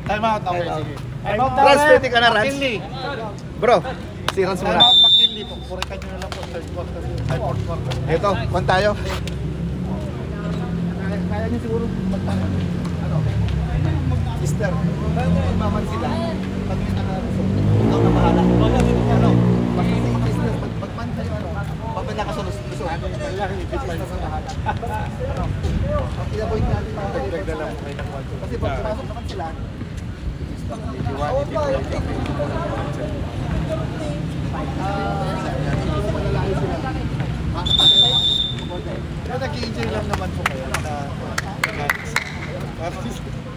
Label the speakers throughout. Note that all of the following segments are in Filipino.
Speaker 1: Time out. Okay.
Speaker 2: Rans, pwede ka na, Rans. Bro, si Rans muna.
Speaker 1: Time out, McKinley po. Puritan nyo na lang po. Third quarter. Fourth quarter.
Speaker 2: Ito, kung tayo.
Speaker 1: Kaya nyo siguro magtanong. Sister, magmaman sila. Pag may nakaruso, ikaw na bahala. Pag may business, pagman kayo, babala ka sa luso. Business na bahala. Ang pinaboy natin mga kasi pag pumasok naman sila, malalayo sila. Pero nag-i-enjoy lang naman po kayo sa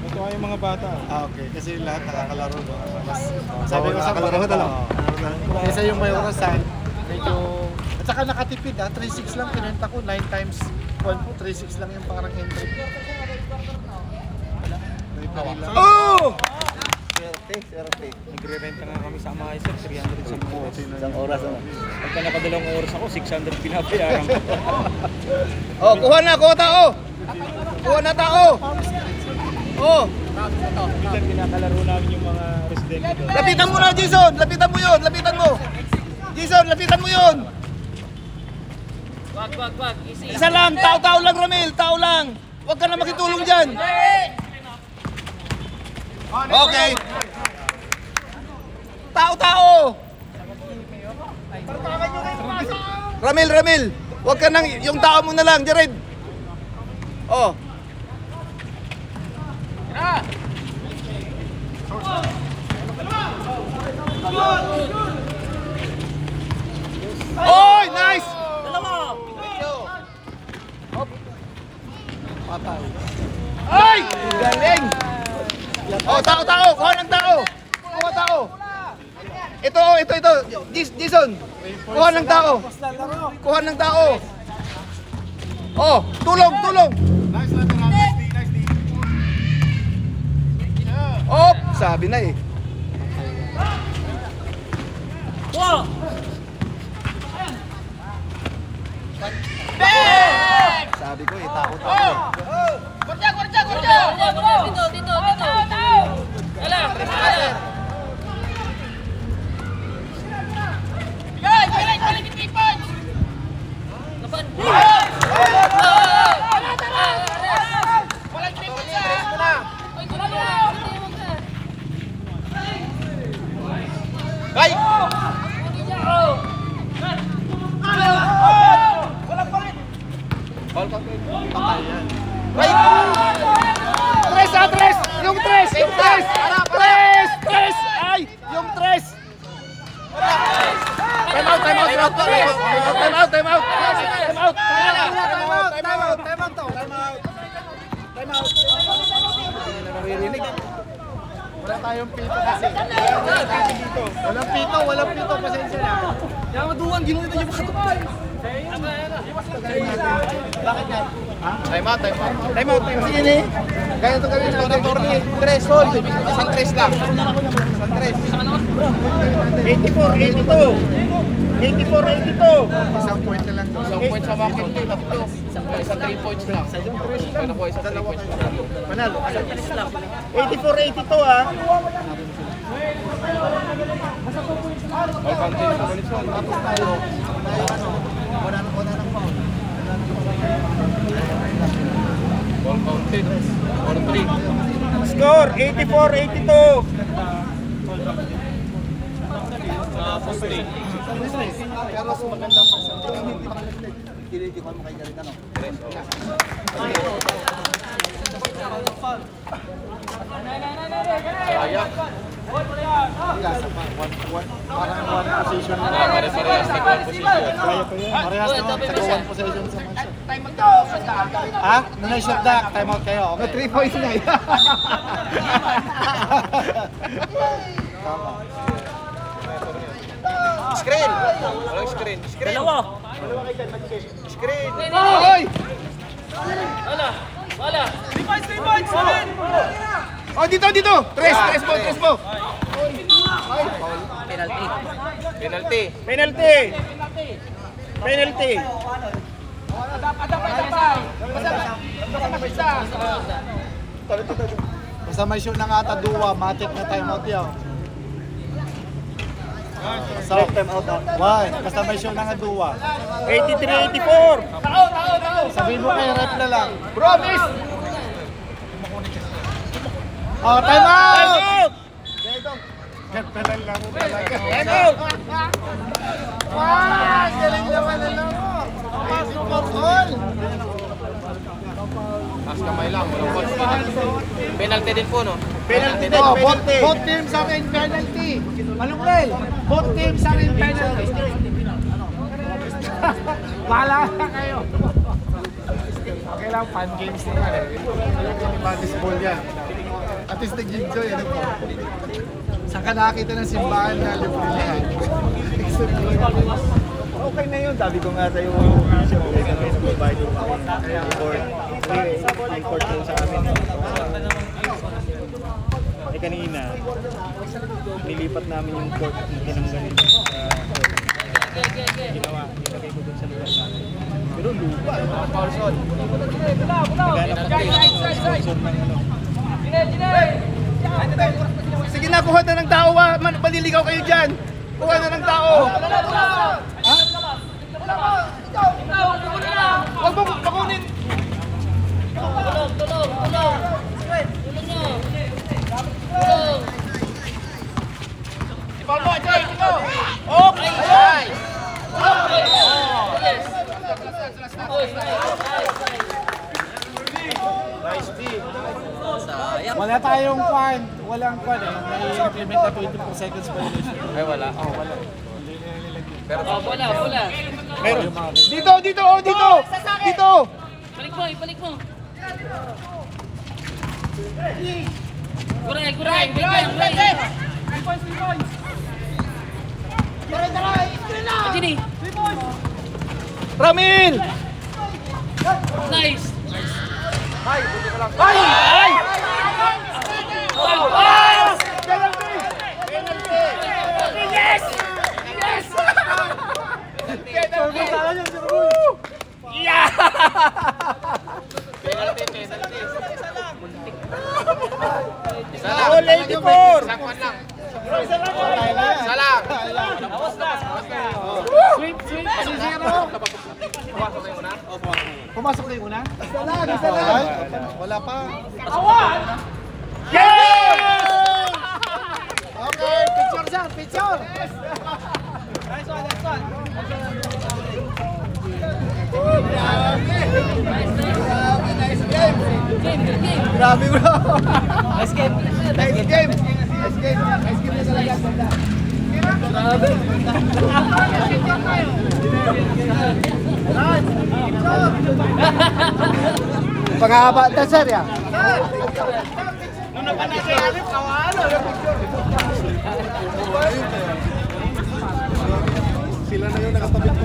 Speaker 3: Matuwa yung mga bata.
Speaker 1: okay. Kasi lahat nakakalaro.
Speaker 2: Sabi ko sa kalaro ko lang.
Speaker 1: Isa yung may orasan, medyo... At saka nakatipid 3-6 lang pinenta ko, 9 times 1, 3-6 lang yung parang entry.
Speaker 2: Oh!
Speaker 4: Swerte.
Speaker 3: Nagre-renta nga kami sa mga isa, 300 sa oras.
Speaker 4: Isang oras ano.
Speaker 3: Pagka nakadalawang oras ako, 600 pinabayaran ko.
Speaker 2: Oh, kuha na, kuha tao! Kuha na tao! Oh!
Speaker 3: Minsan kinakalaro namin yung mga residente doon.
Speaker 2: Lapitan mo na, Jason! Lapitan mo yun! Lapitan mo! Jason, lapitan mo yun!
Speaker 5: Wag. Easy.
Speaker 2: Isa lang! Tao-tao lang, Ramil! Tao lang! Huwag ka na makitulong dyan! Okay! Tao-tao! Ramil! Huwag ka nang... Yung tao mo na lang, Jared! Oh! Oy! Nice! Ay! Galing! Oh, tao! Kuha ng tao! Kuha tao! Ito! Jason! Kuha ng tao! Kuha ng tao! Oh! Tulong!
Speaker 1: Nice lateral, nice D.
Speaker 2: Oh! Sabi na eh.
Speaker 5: Wow!
Speaker 2: Sabi ko eh, takot ako eh.
Speaker 5: Gurja! Dito. Ala! Balik 3 points! Napan! Walang 3 points Ay,
Speaker 2: Ay! Tres! Yung tres! Ay! Yung tres! Time out!
Speaker 1: Wala tayong pito kasi. Walang pito. Pasensya na.
Speaker 5: Kaya maduwang, ginulit na yung patupay.
Speaker 1: Bakit yan?
Speaker 2: Time out. Sige ni. Kaya ito kami na tournament. Tres hold. Isang tres lang. Isang tres.
Speaker 3: 84-82.
Speaker 1: Isang point na lang.
Speaker 4: Isang point sa market team. Isang 3 points lang. Ano po, isang 3 points lang.
Speaker 1: Panalo.
Speaker 3: 84-82 ah.
Speaker 4: All counted.
Speaker 1: Tapos tayo. Wala ng foul.
Speaker 4: All counted. 4-3.
Speaker 3: Score 84-82.
Speaker 1: Pero mas magandang pasang. Hindi makinig. Hindi ko kay Jared ano.
Speaker 4: Sayang.
Speaker 1: Parang one position na.
Speaker 4: Pare-parehas na one position.
Speaker 1: Parehas naman. Sa one possession sa mansion. Ha? Nanay shot back. Time out kayo. Okay. 3 points na eh. Tama.
Speaker 4: Screen. Walang screen.
Speaker 5: Dalawa.
Speaker 4: Screen.
Speaker 2: Oy!
Speaker 5: Wala. 3 points.
Speaker 2: Oh, dito. Tres mo.
Speaker 4: Penalty.
Speaker 1: Basta may shoot ng ata duwa, matik na time out yaw. So, time out. Why? Basta may shoot ng duwa.
Speaker 3: 83-84.
Speaker 1: Sabihin mo kay rep na lang.
Speaker 2: Promise!
Speaker 1: Oh, time out!
Speaker 3: Gantalan lang mo talaga.
Speaker 2: Time out! Wow! Galing naman na lang mo!
Speaker 4: Mas kamay lang, walang false. Penalty din po, no?
Speaker 2: Penalty din, both teams are in penalty. Malunggay, both teams are in penalty. Bahala na kayo. Okay lang, fun games naman eh.
Speaker 1: Baseball yan. At least nag-enjoy. Ano po? Saan ka nakakita ng simbahan na libre lahat?
Speaker 3: Okay na yun. Sabi ko nga sa'yo, official ko kami provide yung court. May court po sa amin. Eh kanina, nilipat namin yung court na tinanggalin sa ginawa. Nilagay ko dun sa lugar namin. Pero lupa. Naghanap ng sponsor ng ano.
Speaker 2: Sige na, kuha na ng tao. Maliligaw kayo dyan. Kuha na ng tao. Huwag mo pakunin. Ipal mo, Jay, ito. Oh, ay!
Speaker 3: Nice D.
Speaker 1: Wala tayong kwan. Walang kwan eh. May implement na 24 seconds violation.
Speaker 4: Ay, wala.
Speaker 1: Oh, wala.
Speaker 5: Wala.
Speaker 3: Meron.
Speaker 2: Dito, dito, oh, dito. Dito.
Speaker 5: Ibalik mo. Kuray. Ajini.
Speaker 2: Ramil!
Speaker 5: Nice.
Speaker 2: Ay! Ay! Penalty! Yes! Yes! Penalty! Yeah!
Speaker 4: Penalty. Isa lang.
Speaker 2: All 84!
Speaker 4: Isang kwan lang.
Speaker 2: Isa lang!
Speaker 4: Isa lang.
Speaker 1: Sweep! 0-0!
Speaker 4: Pumasok na yung una?
Speaker 1: Pumasok na yung una?
Speaker 2: Isa lang!
Speaker 1: Wala pa.
Speaker 2: Yeah!
Speaker 1: Okay, picture sir, picture! Grabe bro!
Speaker 2: Nice game na talaga.
Speaker 1: Pangahaba na sir ya.
Speaker 2: Nung napanasa yung alip, kawalo.
Speaker 1: Sila na yung nakatabi ko.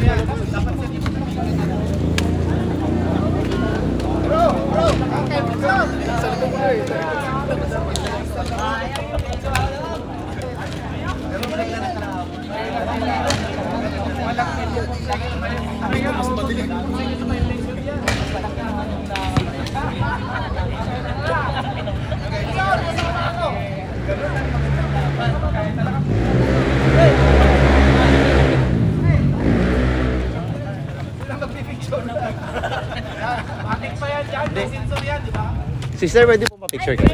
Speaker 2: Bro, okay, picture.
Speaker 1: Sister, pwede po ma-picture kayo?